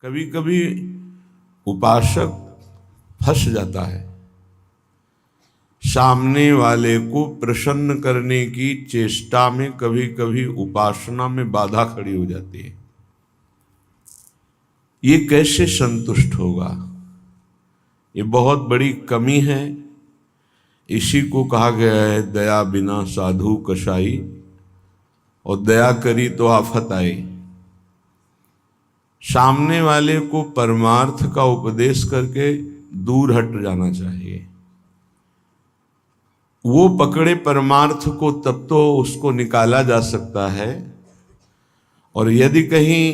कभी कभी उपासक फंस जाता है। सामने वाले को प्रसन्न करने की चेष्टा में कभी कभी उपासना में बाधा खड़ी हो जाती है। ये कैसे संतुष्ट होगा? ये बहुत बड़ी कमी है। इसी को कहा गया है दया बिना साधु कसाई, और दया करी तो आफत आई। सामने वाले को परमार्थ का उपदेश करके दूर हट जाना चाहिए। वो पकड़े परमार्थ को तब तो उसको निकाला जा सकता है, और यदि कहीं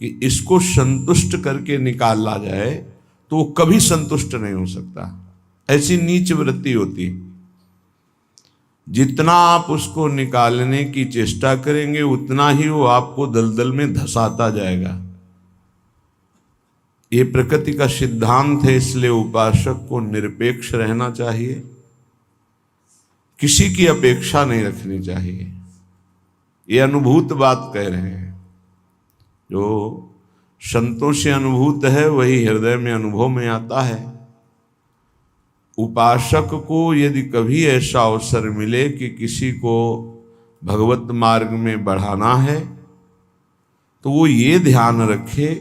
कि इसको संतुष्ट करके निकाला जाए तो वो कभी संतुष्ट नहीं हो सकता। ऐसी नीच वृत्ति होती। जितना आप उसको निकालने की चेष्टा करेंगे उतना ही वो आपको दलदल में धंसाता जाएगा। ये प्रकृति का सिद्धांत है, इसलिए उपासक को निरपेक्ष रहना चाहिए, किसी की अपेक्षा नहीं रखनी चाहिए। ये अनुभूत बात कह रहे हैं। जो संतों से अनुभूत है वही हृदय में अनुभव में आता है। उपासक को यदि कभी ऐसा अवसर मिले कि किसी को भगवत मार्ग में बढ़ाना है तो वो ये ध्यान रखे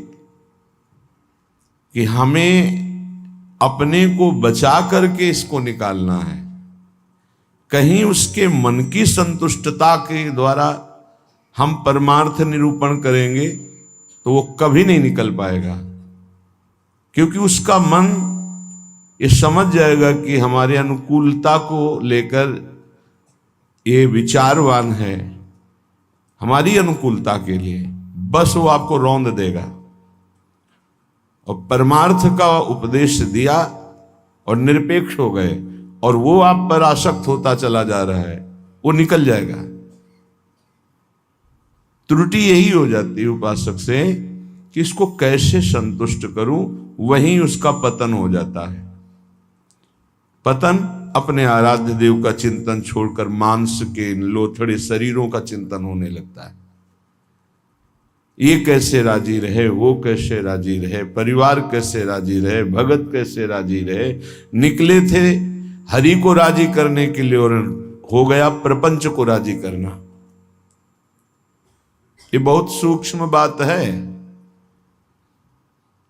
कि हमें अपने को बचा करके इसको निकालना है। कहीं उसके मन की संतुष्टता के द्वारा हम परमार्थ निरूपण करेंगे तो वो कभी नहीं निकल पाएगा, क्योंकि उसका मन ये समझ जाएगा कि हमारे अनुकूलता को लेकर ये विचारवान है, हमारी अनुकूलता के लिए, बस वो आपको रौंद देगा। और परमार्थ का उपदेश दिया और निरपेक्ष हो गए और वो आप पर आसक्त होता चला जा रहा है, वो निकल जाएगा। त्रुटि यही हो जाती है उपासक से कि इसको कैसे संतुष्ट करूं, वहीं उसका पतन हो जाता है। पतन अपने आराध्य देव का चिंतन छोड़कर मांस के लोथड़े शरीरों का चिंतन होने लगता है। ये कैसे राजी रहे, वो कैसे राजी रहे, परिवार कैसे राजी रहे, भगत कैसे राजी रहे। निकले थे हरि को राजी करने के लिए और हो गया प्रपंच को राजी करना। ये बहुत सूक्ष्म बात है।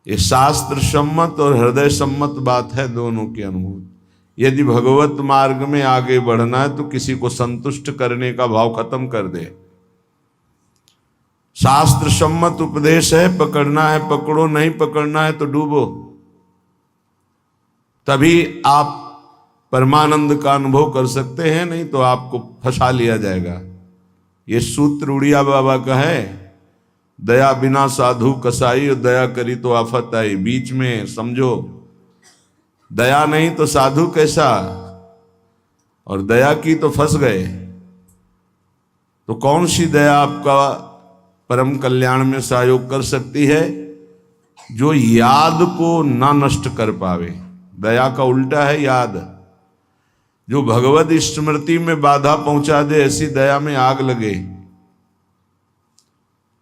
ये शास्त्र सम्मत और हृदय सम्मत बात है, दोनों की अनुभूति। यदि भगवत मार्ग में आगे बढ़ना है तो किसी को संतुष्ट करने का भाव खत्म कर दे। शास्त्र सम्मत उपदेश है, पकड़ना है पकड़ो, नहीं पकड़ना है तो डूबो। तभी आप परमानंद का अनुभव कर सकते हैं, नहीं तो आपको फंसा लिया जाएगा। ये सूत्र उड़िया बाबा का है, दया बिना साधु कसाई और दया करी तो आफत आई। बीच में समझो, दया नहीं तो साधु कैसा, और दया की तो फंस गए। तो कौन सी दया आपका परम कल्याण में सहयोग कर सकती है? जो याद को ना नष्ट कर पावे। दया का उल्टा है याद। जो भगवत स्मृति में बाधा पहुंचा दे, ऐसी दया में आग लगे।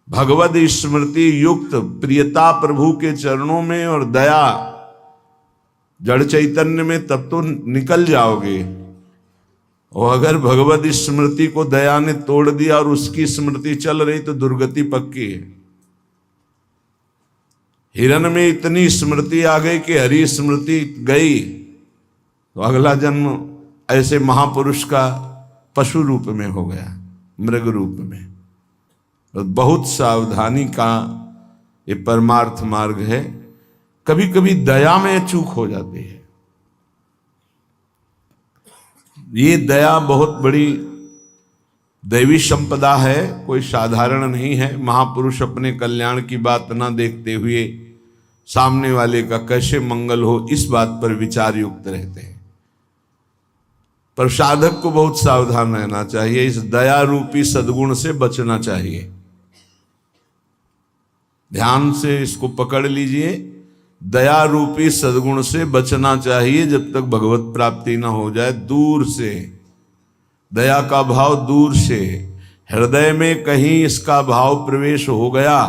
भगवत स्मृति युक्त प्रियता प्रभु के चरणों में और दया जड़ चैतन्य में, तब तो निकल जाओगे। और अगर भगवत स्मृति को दया ने तोड़ दिया और उसकी स्मृति चल रही तो दुर्गति पक्की है। हिरण में इतनी स्मृति आ गई कि हरि स्मृति गई तो अगला जन्म ऐसे महापुरुष का पशु रूप में हो गया, मृग रूप में। तो बहुत सावधानी का ये परमार्थ मार्ग है। कभी कभी दया में चूक हो जाती है। ये दया बहुत बड़ी दैवी संपदा है, कोई साधारण नहीं है। महापुरुष अपने कल्याण की बात ना देखते हुए सामने वाले का कैसे मंगल हो, इस बात पर विचार युक्त रहते हैं। पर साधक को बहुत सावधान रहना चाहिए। इस दया रूपी सद्गुण से बचना चाहिए। ध्यान से इसको पकड़ लीजिए। दया रूपी सद्गुण से बचना चाहिए जब तक भगवत प्राप्ति ना हो जाए। दूर से दया का भाव, दूर से हृदय में कहीं इसका भाव प्रवेश हो गया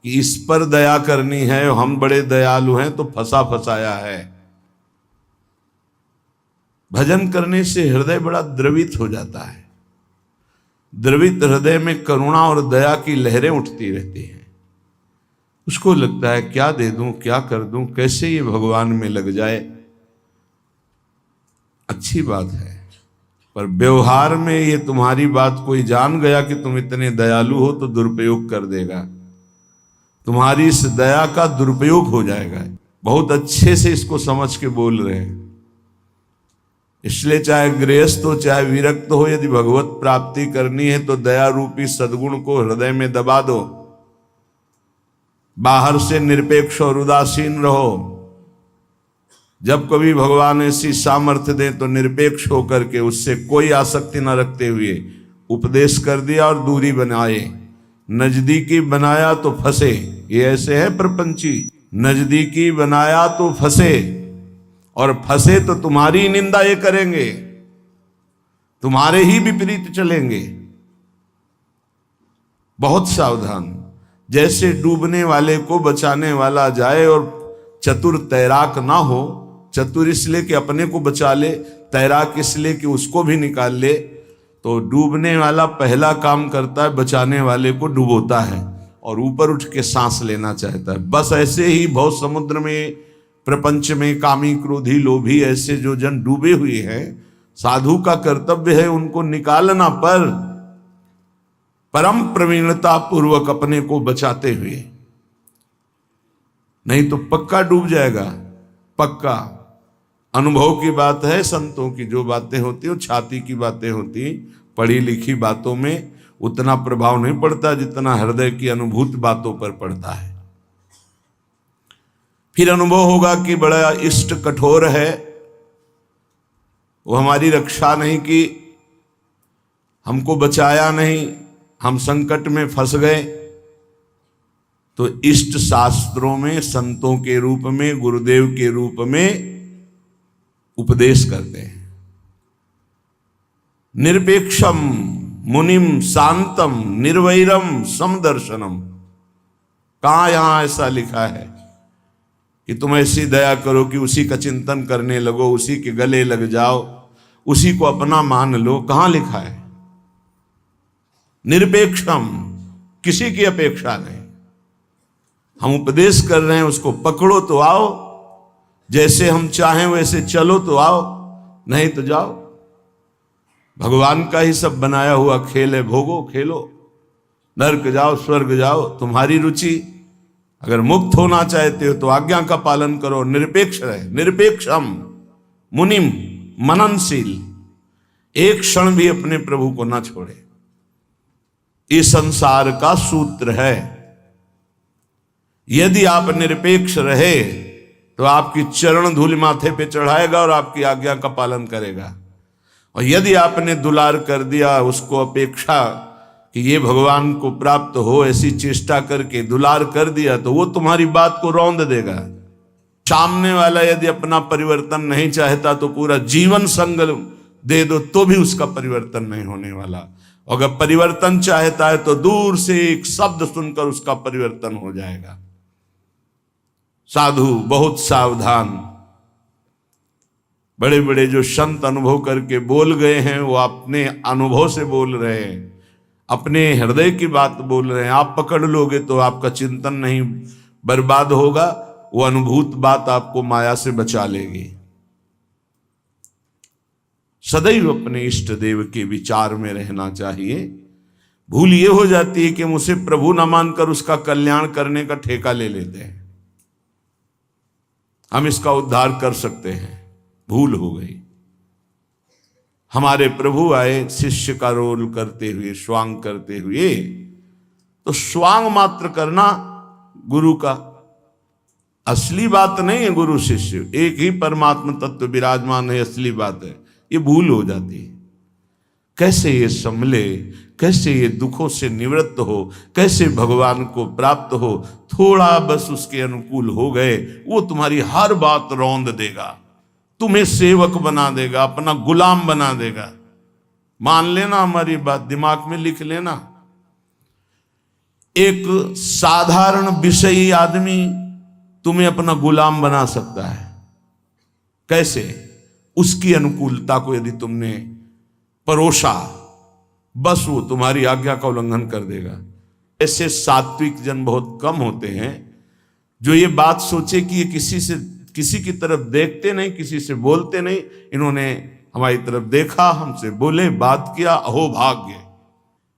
कि इस पर दया करनी है, हम बड़े दयालु हैं, तो फंसा फंसाया है। भजन करने से हृदय बड़ा द्रवित हो जाता है। द्रवित हृदय में करुणा और दया की लहरें उठती रहती हैं। उसको लगता है क्या दे दूं, क्या कर दूं, कैसे ये भगवान में लग जाए। अच्छी बात है, पर व्यवहार में ये तुम्हारी बात कोई जान गया कि तुम इतने दयालु हो तो दुरुपयोग कर देगा, तुम्हारी इस दया का दुरुपयोग हो जाएगा। बहुत अच्छे से इसको समझ के बोल रहे हैं। इसलिए चाहे गृहस्थ हो चाहे विरक्त हो, यदि भगवत प्राप्ति करनी है तो दया रूपी सद्गुण को हृदय में दबा दो। बाहर से निरपेक्ष और उदासीन रहो। जब कभी भगवान ऐसी सामर्थ्य दें तो निरपेक्ष होकर के उससे कोई आसक्ति न रखते हुए उपदेश कर दिया और दूरी बनाए। नजदीकी बनाया तो फंसे, ये ऐसे है प्रपंची। नजदीकी बनाया तो फंसे, और फंसे तो तुम्हारी निंदा ये करेंगे, तुम्हारे ही विपरीत चलेंगे। बहुत सावधान। जैसे डूबने वाले को बचाने वाला जाए और चतुर तैराक ना हो, चतुर इसलिए कि अपने को बचा ले, तैराक इसलिए कि उसको भी निकाल ले, तो डूबने वाला पहला काम करता है बचाने वाले को डुबोता है और ऊपर उठ के सांस लेना चाहता है। बस ऐसे ही बहुत समुद्र में, प्रपंच में कामी क्रोधी लोभी ऐसे जो जन डूबे हुए हैं, साधु का कर्तव्य है उनको निकालना, पर परम प्रवीणता पूर्वक अपने को बचाते हुए, नहीं तो पक्का डूब जाएगा। पक्का अनुभव की बात है। संतों की जो बातें होती है छाती की बातें होती, पढ़ी लिखी बातों में उतना प्रभाव नहीं पड़ता जितना हृदय की अनुभूत बातों पर पड़ता है। फिर अनुभव होगा कि बड़ा इष्ट कठोर है, वो हमारी रक्षा नहीं की, हमको बचाया नहीं, हम संकट में फंस गए। तो इष्ट शास्त्रों में संतों के रूप में, गुरुदेव के रूप में उपदेश करते हैं। निरपेक्षम मुनिम शांतम निर्वैरम समदर्शनम। कहां यहां ऐसा लिखा है कि तुम ऐसी दया करो कि उसी का चिंतन करने लगो, उसी के गले लग जाओ, उसी को अपना मान लो? कहां लिखा है? निरपेक्षम, किसी की अपेक्षा नहीं। हम उपदेश कर रहे हैं, उसको पकड़ो तो आओ, जैसे हम चाहें वैसे चलो तो आओ, नहीं तो जाओ। भगवान का ही सब बनाया हुआ खेल है, भोगो खेलो, नरक जाओ स्वर्ग जाओ, तुम्हारी रुचि। अगर मुक्त होना चाहते हो तो आज्ञा का पालन करो, निरपेक्ष रहे। निरपेक्षम मुनिम, मननशील, एक क्षण भी अपने प्रभु को ना छोड़े। इस संसार का सूत्र है। यदि आप निरपेक्ष रहे तो आपकी चरण धूल माथे पे चढ़ाएगा और आपकी आज्ञा का पालन करेगा। और यदि आपने दुलार कर दिया, उसको अपेक्षा कि ये भगवान को प्राप्त हो, ऐसी चेष्टा करके दुलार कर दिया, तो वो तुम्हारी बात को रौंद देगा। सामने वाला यदि अपना परिवर्तन नहीं चाहता तो पूरा जीवन संग दे दो तो भी उसका परिवर्तन नहीं होने वाला। अगर परिवर्तन चाहता है तो दूर से एक शब्द सुनकर उसका परिवर्तन हो जाएगा। साधु बहुत सावधान। बड़े बड़े जो संत अनुभव करके बोल गए हैं, वो अपने अनुभव से बोल रहे हैं, अपने हृदय की बात बोल रहे हैं। आप पकड़ लोगे तो आपका चिंतन नहीं बर्बाद होगा, वो अनुभूत बात आपको माया से बचा लेगी। सदैव अपने इष्ट देव के विचार में रहना चाहिए। भूल ये हो जाती है कि हम उसे प्रभु न मानकर उसका कल्याण करने का ठेका ले लेते हैं। हम इसका उद्धार कर सकते हैं, भूल हो गई। हमारे प्रभु आए शिष्य का रोल करते हुए, स्वांग करते हुए, तो स्वांग मात्र करना गुरु का असली बात नहीं है। गुरु शिष्य एक ही परमात्मा तत्व विराजमान है, असली बात है। ये भूल हो जाती है। कैसे ये संभले, कैसे ये दुखों से निवृत्त हो, कैसे भगवान को प्राप्त हो। थोड़ा बस उसके अनुकूल हो गए, वो तुम्हारी हर बात रौंद देगा, तुम्हें सेवक बना देगा, अपना गुलाम बना देगा। मान लेना हमारी बात, दिमाग में लिख लेना। एक साधारण विषयी आदमी तुम्हें अपना गुलाम बना सकता है। कैसे? उसकी अनुकूलता को यदि तुमने परोसा, बस वो तुम्हारी आज्ञा का उल्लंघन कर देगा। ऐसे सात्विक जन बहुत कम होते हैं जो ये बात सोचे कि ये किसी की तरफ देखते नहीं, किसी से बोलते नहीं, इन्होंने हमारी तरफ देखा, हमसे बोले, बात किया, अहो भाग्य।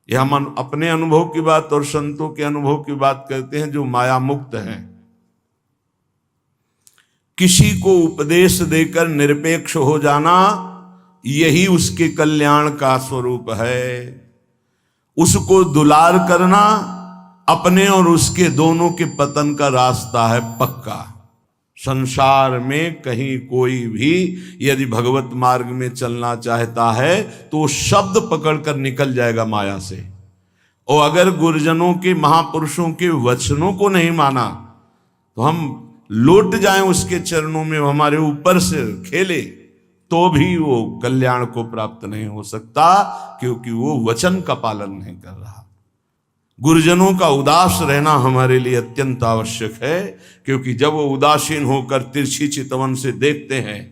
यह हम अपने अनुभव की बात और संतों के अनुभव की बात करते हैं जो माया मुक्त हैं। किसी को उपदेश देकर निरपेक्ष हो जाना, यही उसके कल्याण का स्वरूप है। उसको दुलार करना अपने और उसके दोनों के पतन का रास्ता है पक्का। संसार में कहीं कोई भी यदि भगवत मार्ग में चलना चाहता है तो वो शब्द पकड़कर निकल जाएगा माया से। और अगर गुरुजनों के, महापुरुषों के वचनों को नहीं माना तो हम लौट जाएं उसके चरणों में, हमारे ऊपर से खेले, तो भी वो कल्याण को प्राप्त नहीं हो सकता, क्योंकि वो वचन का पालन नहीं कर रहा। गुरुजनों का उदास रहना हमारे लिए अत्यंत आवश्यक है, क्योंकि जब वो उदासीन होकर तिरछी चितवन से देखते हैं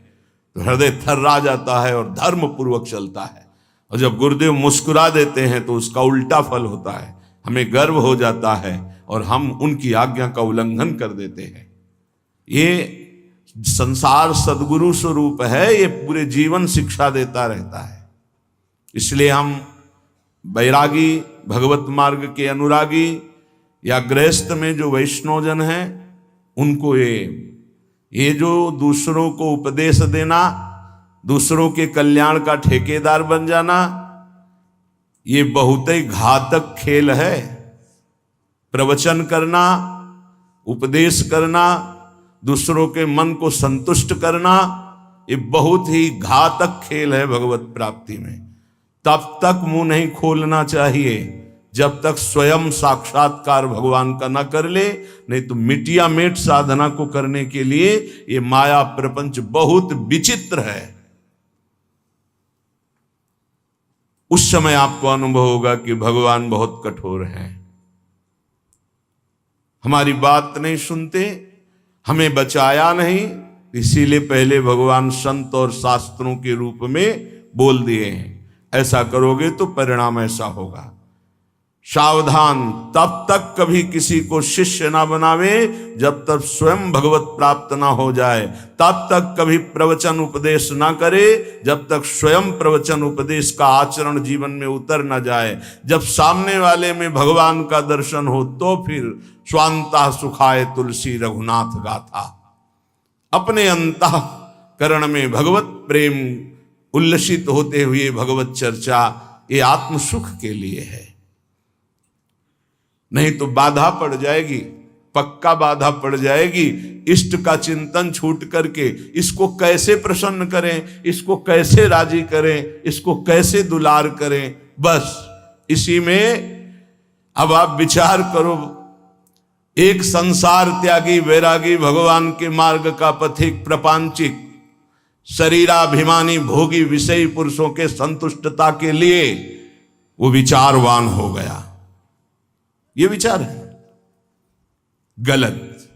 तो हृदय थर्रा जाता है और धर्म पूर्वक चलता है। और जब गुरुदेव मुस्कुरा देते हैं तो उसका उल्टा फल होता है, हमें गर्व हो जाता है और हम उनकी आज्ञा का उल्लंघन कर देते हैं। ये संसार सद्गुरु स्वरूप है, ये पूरे जीवन शिक्षा देता रहता है। इसलिए हम बैरागी, भगवत मार्ग के अनुरागी या गृहस्थ में जो वैष्णवजन हैं, उनको ये जो दूसरों को उपदेश देना, दूसरों के कल्याण का ठेकेदार बन जाना, ये बहुत ही घातक खेल है। प्रवचन करना, उपदेश करना, दूसरों के मन को संतुष्ट करना, ये बहुत ही घातक खेल है भगवत प्राप्ति में। तब तक मुंह नहीं खोलना चाहिए जब तक स्वयं साक्षात्कार भगवान का न कर ले, नहीं तो मिटिया मेट साधना को करने के लिए ये माया प्रपंच बहुत विचित्र है। उस समय आपको अनुभव होगा कि भगवान बहुत कठोर हैं, हमारी बात नहीं सुनते, हमें बचाया नहीं, इसीलिए पहले भगवान संत और शास्त्रों के रूप में बोल दिए हैं, ऐसा करोगे तो परिणाम ऐसा होगा। सावधान, तब तक कभी किसी को शिष्य ना बनावे जब तक स्वयं भगवत प्राप्त ना हो जाए। तब तक कभी प्रवचन उपदेश ना करे जब तक स्वयं प्रवचन उपदेश का आचरण जीवन में उतर ना जाए। जब सामने वाले में भगवान का दर्शन हो तो फिर स्वांता सुखाए तुलसी रघुनाथ गाथा। अपने अंतःकरण में भगवत प्रेम उल्लसित होते हुए भगवत चर्चा, ये आत्म सुख के लिए है। नहीं तो बाधा पड़ जाएगी, पक्का बाधा पड़ जाएगी। इष्ट का चिंतन छूट करके इसको कैसे प्रसन्न करें, इसको कैसे राजी करें, इसको कैसे दुलार करें, बस इसी में अब आप विचार करो। एक संसार त्यागी वैरागी, भगवान के मार्ग का पथिक प्रपंचिक, शरीराभिमानी भोगी विषयी पुरुषों के संतुष्टता के लिए वो विचारवान हो गया। ये विचार है गलत।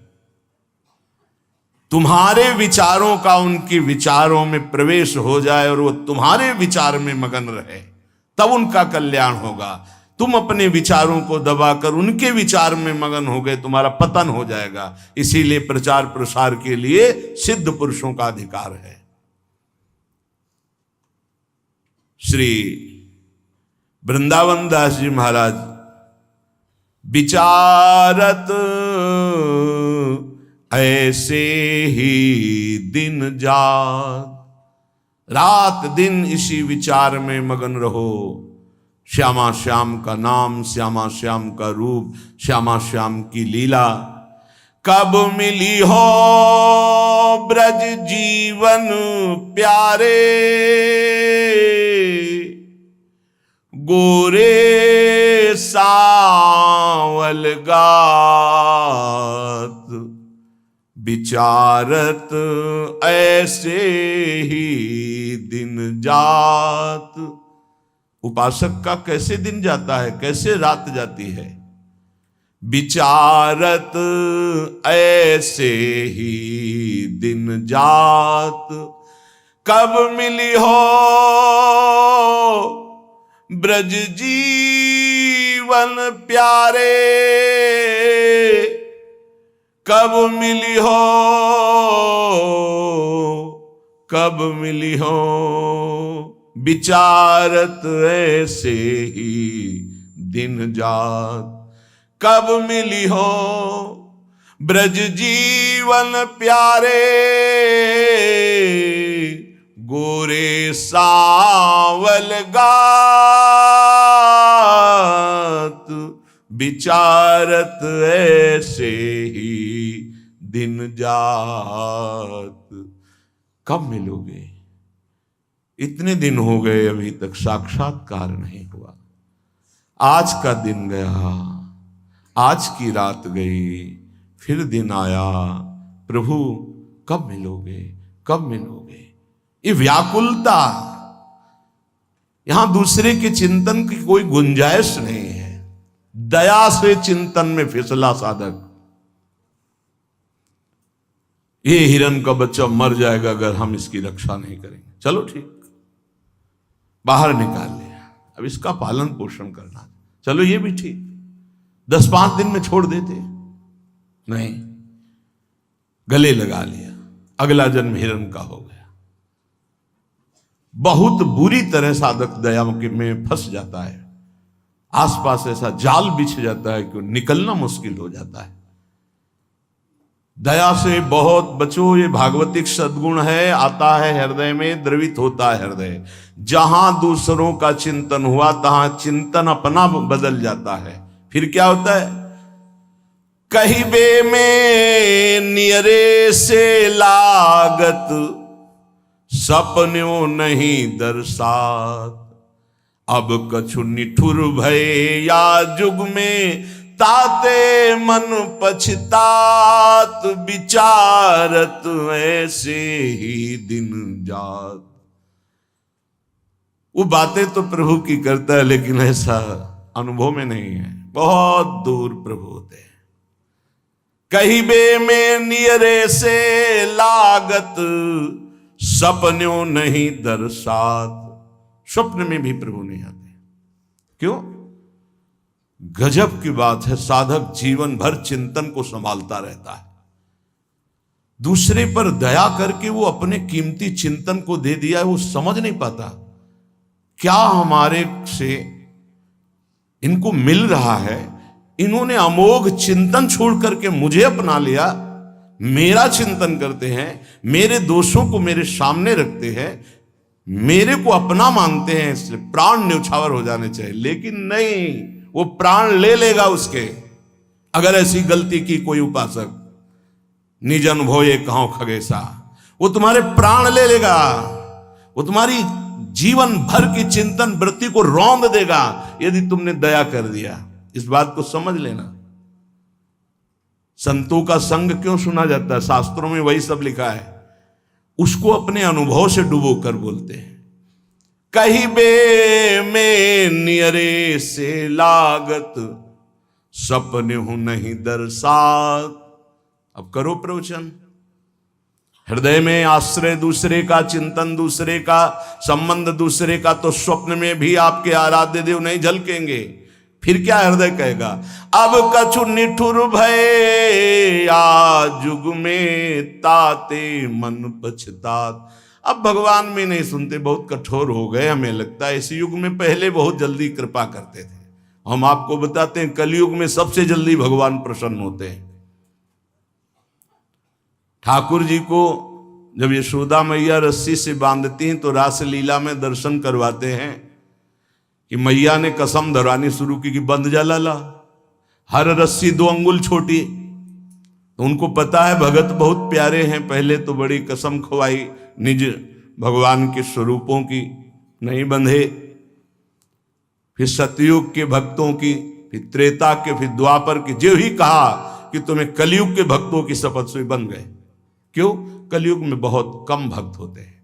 तुम्हारे विचारों का उनके विचारों में प्रवेश हो जाए और वो तुम्हारे विचार में मगन रहे, तब उनका कल्याण होगा। तुम अपने विचारों को दबाकर उनके विचार में मगन हो गए, तुम्हारा पतन हो जाएगा। इसीलिए प्रचार प्रसार के लिए सिद्ध पुरुषों का अधिकार है। श्री वृंदावन दास जी महाराज विचारत ऐसे ही दिन जात, रात दिन इसी विचार में मगन रहो। श्यामा श्याम का नाम, श्यामा श्याम का रूप, श्यामा श्याम की लीला। कब मिली हो ब्रज जीवन प्यारे, गोरे सावल गात, विचारत ऐसे ही दिन जात। उपासक का कैसे दिन जाता है, कैसे रात जाती है। विचारत ऐसे ही दिन जात, कब मिली हो ब्रज जीवन प्यारे, कब मिली हो, कब मिली हो, विचारत ऐसे ही दिन जात, कब मिली हो ब्रज जीवन प्यारे, गोरे सावल गात, विचारत ऐसे ही दिन जात। कब मिलोगे? इतने दिन हो गए अभी तक साक्षात्कार नहीं हुआ। आज का दिन गया, आज की रात गई, फिर दिन आया, प्रभु कब मिलोगे, कब मिलोगे? ये व्याकुलता, यहां दूसरे के चिंतन की कोई गुंजाइश नहीं है। दया से चिंतन में फिसला साधक। ये हिरण का बच्चा मर जाएगा अगर हम इसकी रक्षा नहीं करेंगे। चलो ठीक, बाहर निकाल लिया, अब इसका पालन पोषण करना, चलो ये भी ठीक। 10-5 दिन में छोड़ देते, नहीं, गले लगा लिया, अगला जन्म हिरण का हो गया। बहुत बुरी तरह साधक दया में फंस जाता है। आसपास ऐसा जाल बिछ जाता है कि निकलना मुश्किल हो जाता है। दया से बहुत बचो, ये भागवतिक सद्गुण है, आता है हृदय में, द्रवित होता है हृदय। जहां दूसरों का चिंतन हुआ तहां चिंतन अपना बदल जाता है। फिर क्या होता है? कहीं बे में नियरे से लागत, सपन्यों नहीं दर्शात, अब कछु निठुर भय या जुग में, ताते मन पछतात, विचारत ऐसे ही दिन जात। वो बातें तो प्रभु की करता है, लेकिन ऐसा अनुभव में नहीं है। बहुत दूर प्रभु होते हैं। कहीं बे में नियरे से लागत, सपन्यों नहीं दर्शात। स्वप्न में भी प्रभु नहीं आते। क्यों? गजब की बात है, साधक जीवन भर चिंतन को संभालता रहता है। दूसरे पर दया करके वो अपने कीमती चिंतन को दे दिया है, वो समझ नहीं पाता क्या हमारे से इनको मिल रहा है। इन्होंने अमोघ चिंतन छोड़ करके मुझे अपना लिया, मेरा चिंतन करते हैं, मेरे दोषों को मेरे सामने रखते हैं, मेरे को अपना मानते हैं, इसलिए प्राण न्यौछावर हो जाने चाहिए। लेकिन नहीं, वो प्राण ले लेगा उसके, अगर ऐसी गलती की कोई उपासक। निज अनुभव कहो खगेसा, वो तुम्हारे प्राण ले लेगा, वो तुम्हारी जीवन भर की चिंतन वृत्ति को रौंद देगा यदि तुमने दया कर दिया। इस बात को समझ लेना। संतों का संग क्यों सुना जाता है? शास्त्रों में वही सब लिखा है। उसको अपने अनुभव से डुबो कर बोलते हैं। कहीं बे में नियरे से लागत, सपने हूं नहीं दर्शात। अब करो प्रवचन। हृदय में आश्रय दूसरे का, चिंतन दूसरे का, संबंध दूसरे का, तो स्वप्न में भी आपके आराध्य देव नहीं झलकेंगे। फिर क्या हृदय कहेगा? अब कछु निठुर भय या जुग में, ताते मन पछतात। अब भगवान में नहीं सुनते, बहुत कठोर हो गए। हमें लगता है इस युग में, पहले बहुत जल्दी कृपा करते थे। हम आपको बताते हैं कलयुग में सबसे जल्दी भगवान प्रसन्न होते हैं। ठाकुर जी को जब यशोदा मैया रस्सी से बांधती हैं तो रास लीला में दर्शन करवाते हैं कि मैया ने कसम धरवानी शुरू की कि बंध जा लाला, हर रस्सी 2 अंगुल छोटी। तो उनको पता है भगत बहुत प्यारे हैं। पहले तो बड़ी कसम खवाई निज भगवान के स्वरूपों की, नहीं बंधे। फिर सतयुग के भक्तों की, फिर त्रेता के, फिर द्वापर की, जो ही कहा कि तुम्हें कलयुग के भक्तों की शपथ से बन गए। क्यों? कलयुग में बहुत कम भक्त होते हैं।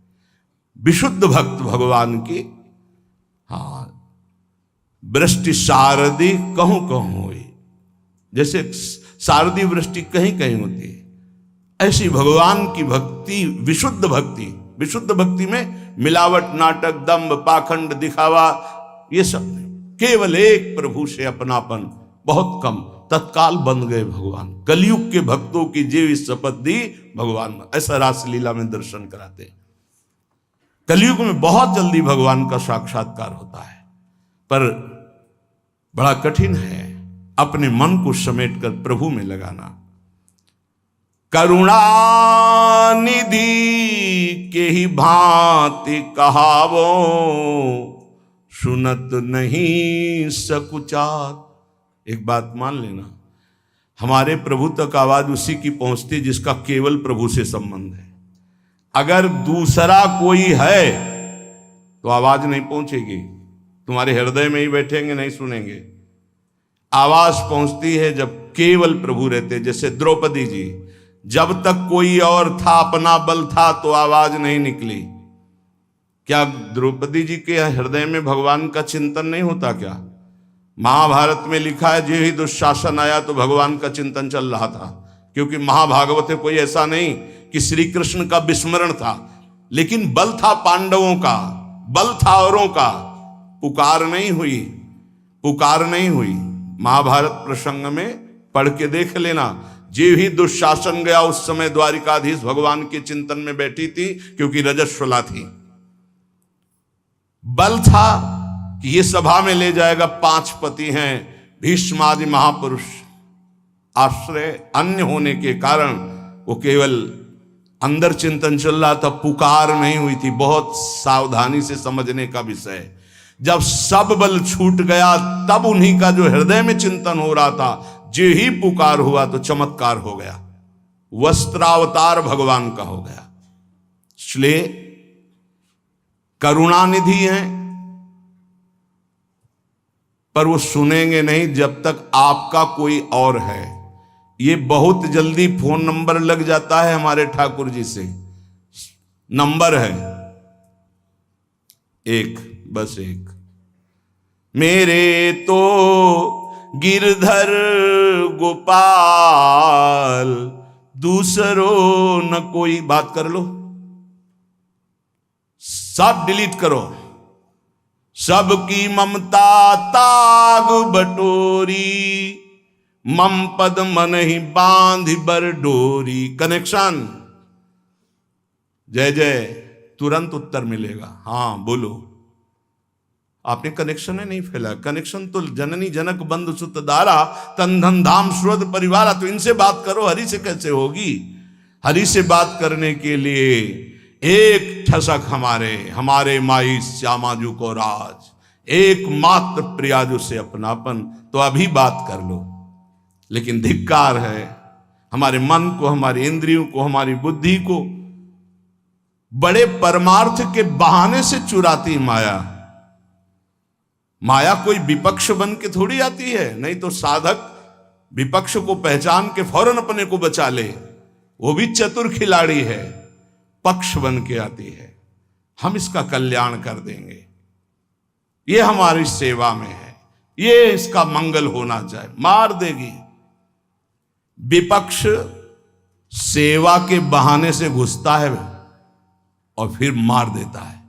विशुद्ध भक्त भगवान की, हाँ, वृष्टि शारदी कहूं कहूं हुई, जैसे शारदीय वृष्टि कहीं कहीं होती है, ऐसी भगवान की भक्ति, विशुद्ध भक्ति। विशुद्ध भक्ति में मिलावट, नाटक, दंभ, पाखंड, दिखावा, ये सब नहीं। केवल एक प्रभु से अपनापन, बहुत कम, तत्काल बन गए भगवान। कलयुग के भक्तों की जीव शपथ दी भगवान, ऐसा रासलीला में दर्शन कराते हैं। कलयुग में बहुत जल्दी भगवान का साक्षात्कार होता है, पर बड़ा कठिन है अपने मन को समेट कर प्रभु में लगाना। करुणा निधि के ही भांति कहावो, सुनत नहीं सकुचार। एक बात मान लेना, हमारे प्रभु तक आवाज उसी की पहुंचती जिसका केवल प्रभु से संबंध है। अगर दूसरा कोई है तो आवाज नहीं पहुंचेगी, तुम्हारे हृदय में ही बैठेंगे, नहीं सुनेंगे। आवाज पहुंचती है जब केवल प्रभु रहते। जैसे द्रौपदी जी, जब तक कोई और था, अपना बल था, तो आवाज नहीं निकली। क्या द्रौपदी जी के हृदय में भगवान का चिंतन नहीं होता क्या? महाभारत में लिखा है, जो ही दुशासन आया तो भगवान का चिंतन चल रहा था, क्योंकि महाभागवत में कोई ऐसा नहीं कि श्री कृष्ण का विस्मरण था, लेकिन बल था पांडवों का, बल था औरों का, पुकार नहीं हुई, पुकार नहीं हुई। महाभारत प्रसंग में पढ़ के देख लेना, जे ही दुशासन गया उस समय द्वारिकाधीश भगवान के चिंतन में बैठी थी, क्योंकि रजस्वला थी। बल था कि ये सभा में ले जाएगा, 5 पति हैं, भीष्म आदि महापुरुष, आश्रय अन्य होने के कारण वो केवल अंदर चिंतन चल रहा था, पुकार नहीं हुई थी। बहुत सावधानी से समझने का विषय। जब सब बल छूट गया तब उन्हीं का जो हृदय में चिंतन हो रहा था, जे ही पुकार हुआ तो चमत्कार हो गया, वस्त्रावतार भगवान का हो गया। इसलिए करुणानिधि हैं, पर वो सुनेंगे नहीं जब तक आपका कोई और है। ये बहुत जल्दी फोन नंबर लग जाता है हमारे ठाकुर जी से। नंबर है एक, बस एक। मेरे तो गिरधर गोपाल, दूसरों न कोई। बात कर लो, सब डिलीट करो। सबकी ममता ताग बटोरी, मम पद मन ही बांध बर डोरी। कनेक्शन, जय जय, तुरंत उत्तर मिलेगा। हाँ बोलो, आपने कनेक्शन ही नहीं फैला। कनेक्शन तो जननी जनक बंधु सुत दारा, तन धन धाम सुरत परिवारा। तो इनसे बात करो, हरि से कैसे होगी? हरि से बात करने के लिए एक ठसक हमारे माई श्यामाजू को राज, एकमात्र प्रियाजू से अपनापन। तो अभी बात कर लो। लेकिन धिक्कार है हमारे मन को, हमारी इंद्रियों को, हमारी बुद्धि को बड़े परमार्थ के बहाने से चुराती माया। माया कोई विपक्ष बन के थोड़ी आती है, नहीं तो साधक विपक्ष को पहचान के फौरन अपने को बचा ले, वो भी चतुर खिलाड़ी है, पक्ष बन के आती है। हम इसका कल्याण कर देंगे, ये हमारी सेवा में है, ये इसका मंगल होना चाहिए। मार देगी। विपक्ष सेवा के बहाने से घुसता है और फिर मार देता है।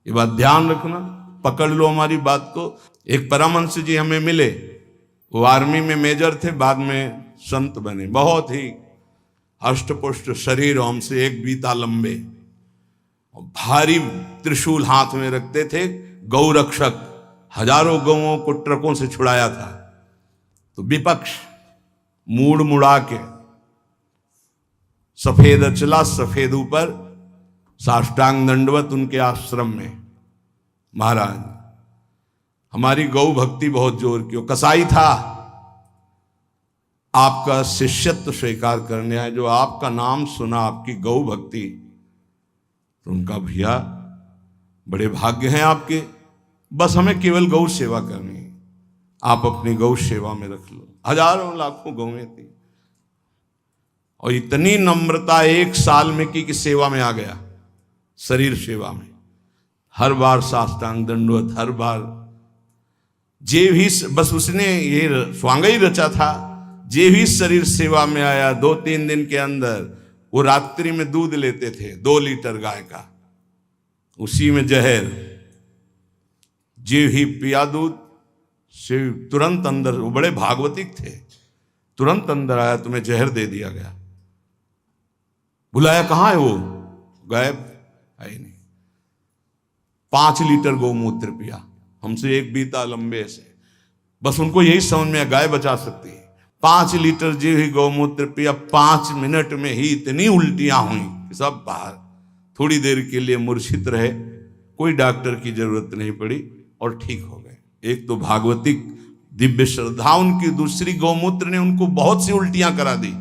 ये बात ध्यान रखना, पकड़ लो हमारी बात को। एक परमहंस जी हमें मिले, वो आर्मी में मेजर थे, बाद में संत बने। बहुत ही अष्टपुष्ट शरीर, हमसे 1 बीता लंबे, और भारी त्रिशूल हाथ में रखते थे। गौ रक्षक, हजारों गौओं को ट्रकों से छुड़ाया था। तो विपक्ष मूड़ मुड़ा के, सफेद अचला सफेद ऊपर, साष्टांग दंडवत उनके आश्रम में। महाराज हमारी गौ भक्ति बहुत जोर की। वो कसाई था, आपका शिष्यत्व स्वीकार करने आए, जो आपका नाम सुना, आपकी गौ भक्ति, तो उनका भैया बड़े भाग्य हैं आपके, बस हमें केवल गौ सेवा करनी है, आप अपनी गौ सेवा में रख लो। हजारों लाखों गौएं थी, और इतनी नम्रता 1 साल में की कि सेवा में आ गया, शरीर सेवा में। हर बार साष्टांग दंडवत, हर बार जे भी, बस उसने ये स्वांग ही रचा था, जे भी शरीर सेवा में आया 2-3 दिन के अंदर वो रात्रि में दूध लेते थे 2 लीटर गाय का, उसी में जहर, जे ही पिया दूध से तुरंत अंदर, वो बड़े भागवतिक थे, तुरंत अंदर आया, तुम्हें जहर दे दिया गया। बुलाया, कहाँ है वो? गायब, है ही नहीं। 5 लीटर गौमूत्र पिया, हमसे एक बीता लंबे से, बस उनको यही समझ में गाय बचा सकती है। 5 लीटर जो ही गौमूत्र पिया, 5 मिनट में ही इतनी उल्टियां हुई कि सब बाहर। थोड़ी देर के लिए मूर्छित रहे, कोई डॉक्टर की जरूरत नहीं पड़ी और ठीक हो गए। एक तो भागवतिक दिव्य श्रद्धा उनकी, दूसरी गौमूत्र ने उनको बहुत सी उल्टियां करा दी।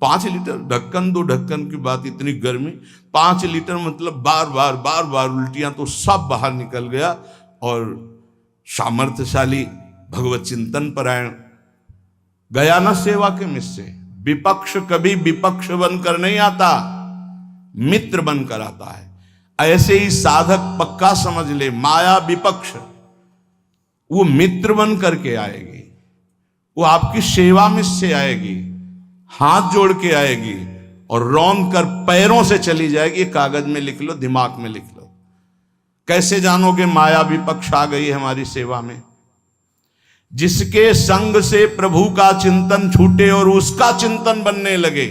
5 लीटर, ढक्कन 2 ढक्कन की बात, इतनी गर्मी, 5 लीटर मतलब बार बार उल्टियां, तो सब बाहर निकल गया। और सामर्थ्यशाली भगवत चिंतन परायण गया न सेवा के मिस से। विपक्ष कभी विपक्ष बनकर नहीं आता, मित्र बनकर आता है। ऐसे ही साधक पक्का समझ ले, माया विपक्ष, वो मित्र बन करके आएगी, वो आपकी सेवा में से आएगी, हाथ जोड़ के आएगी और रौंद कर पैरों से चली जाएगी। कागज में लिख लो, दिमाग में लिख लो। कैसे जानोगे माया विपक्ष आ गई हमारी सेवा में? जिसके संग से प्रभु का चिंतन छूटे और उसका चिंतन बनने लगे,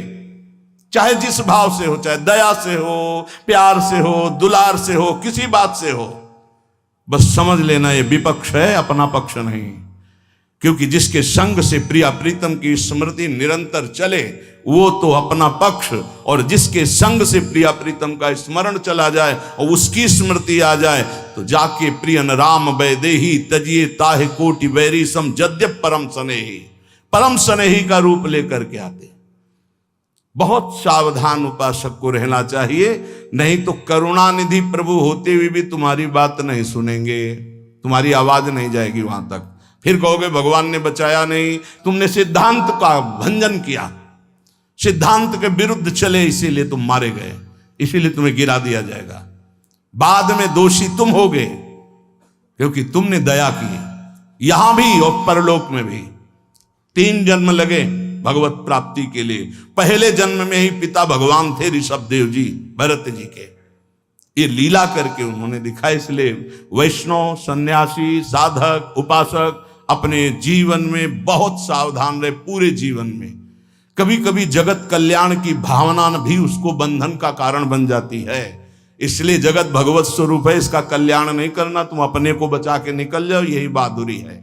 चाहे जिस भाव से हो, चाहे दया से हो, प्यार से हो, दुलार से हो, किसी बात से हो, बस समझ लेना ये विपक्ष है, अपना पक्ष नहीं। क्योंकि जिसके संग से प्रिया प्रीतम की स्मृति निरंतर चले वो तो अपना पक्ष, और जिसके संग से प्रिया प्रीतम का स्मरण चला जाए और उसकी स्मृति आ जाए तो जाके प्रियन राम वैदेही तजिए ताहे कोटि वैरी सम जद्यप परम स्नेही, परम स्नेही का रूप लेकर के आते। बहुत सावधान उपासक को रहना चाहिए, नहीं तो करुणानिधि प्रभु होते हुए भी तुम्हारी बात नहीं सुनेंगे, तुम्हारी आवाज नहीं जाएगी वहां तक। फिर कहोगे भगवान ने बचाया नहीं, तुमने सिद्धांत का भंजन किया, सिद्धांत के विरुद्ध चले, इसीलिए तुम मारे गए, इसीलिए तुम्हें गिरा दिया जाएगा। बाद में दोषी तुम होगे क्योंकि तुमने दया की, यहां भी और परलोक में भी। 3 जन्म लगे भगवत प्राप्ति के लिए। पहले जन्म में ही पिता भगवान थे ऋषभ देव जी, भरत जी के। ये लीला करके उन्होंने दिखाया। इसलिए वैष्णव, सन्यासी, साधक, उपासक अपने जीवन में बहुत सावधान रहे, पूरे जीवन में। कभी कभी जगत कल्याण की भावना भी उसको बंधन का कारण बन जाती है। इसलिए जगत भगवत स्वरूप है, इसका कल्याण नहीं करना, तुम अपने को बचा के निकल जाओ, यही बहादुरी है।